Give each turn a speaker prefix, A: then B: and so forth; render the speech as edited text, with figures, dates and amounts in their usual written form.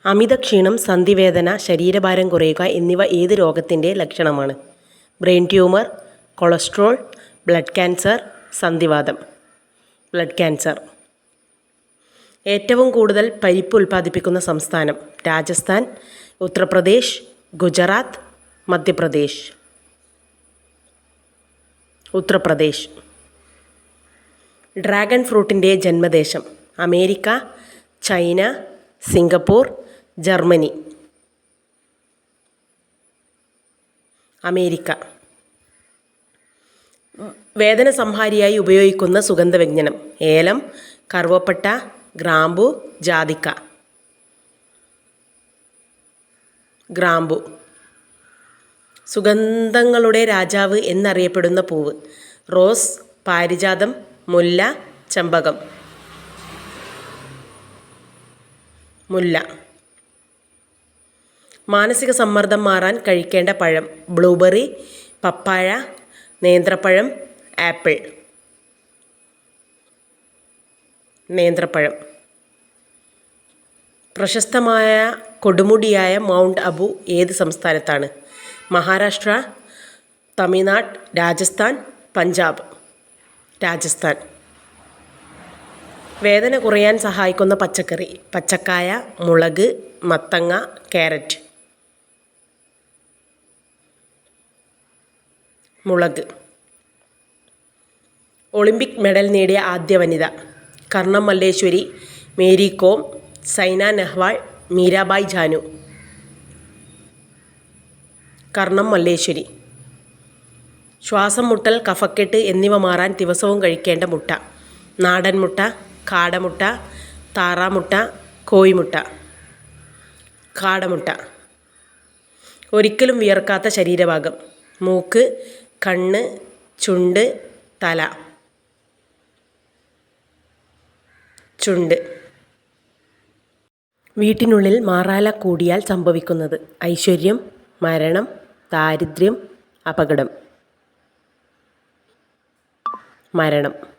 A: അമിതക്ഷീണം, സന്ധിവേദന, ശരീരഭാരം കുറയുക എന്നിവ ഏത് രോഗത്തിൻ്റെ ലക്ഷണമാണ്? Brain tumour, cholesterol, blood cancer, സന്ധിവാതം. Blood cancer. ഏറ്റവും കൂടുതൽ പരിപ്പ് ഉൽപ്പാദിപ്പിക്കുന്ന സംസ്ഥാനം? രാജസ്ഥാൻ, ഉത്തർപ്രദേശ്, ഗുജറാത്ത്, മധ്യപ്രദേശ്. ഉത്തർപ്രദേശ്. ഡ്രാഗൺ ഫ്രൂട്ടിൻ്റെ ജന്മദേശം? America, China, Singapore, Germany. America. വേദന സംഹാരിയായി ഉപയോഗിക്കുന്ന സുഗന്ധവ്യഞ്ജനം? ഏലം, കറുവപ്പട്ട, ഗ്രാമ്പു, ജാതിക്ക. ഗ്രാമ്പു. സുഗന്ധങ്ങളുടെ രാജാവ് എന്നറിയപ്പെടുന്ന പൂവ്? റോസ്, പാരിജാതം, മുല്ല, ചെമ്പകം. മുല്ല. മാനസിക സമ്മർദ്ദം മാറാൻ കഴിക്കേണ്ട പഴം? ബ്ലൂബെറി, പപ്പായ, നേന്ത്രപ്പഴം, ആപ്പിൾ. നേന്ത്രപ്പഴം. പ്രശസ്തമായ കൊടുമുടിയായ മൗണ്ട് അബു ഏത് സംസ്ഥാനത്താണ്? മഹാരാഷ്ട്ര, തമിഴ്നാട്, രാജസ്ഥാൻ, പഞ്ചാബ്. രാജസ്ഥാൻ. വേദന കുറയാൻ സഹായിക്കുന്ന പച്ചക്കറി? പച്ചക്കായ, മുളക്, മത്തങ്ങ, ക്യാരറ്റ്. മുളക്. ഒളിമ്പിക് മെഡൽ നേടിയ ആദ്യ വനിത? Karnam Malleshwari, Mary com, Saina Nehwal, Mirabai Chanu. കർണം മല്ലേശ്വരി. ശ്വാസം മുട്ടൽ, കഫക്കെട്ട് എന്നിവ മാറാൻ ദിവസവും കഴിക്കേണ്ട മുട്ട? നാടൻ മുട്ട, കാടമുട്ട, താറാമുട്ട, കോഴിമുട്ട. കാടമുട്ട. ഒരിക്കലും വിയർക്കാത്ത ശരീരഭാഗം? മൂക്ക്, കണ്ണ്, ചുണ്ട്, തല. ചുണ്ട്. വീട്ടിനുള്ളിൽ മാറാല കൂടിയാൽ സംഭവിക്കുന്നത്? ഐശ്വര്യം, മരണം, ദാരിദ്ര്യം, അപകടം. മരണം.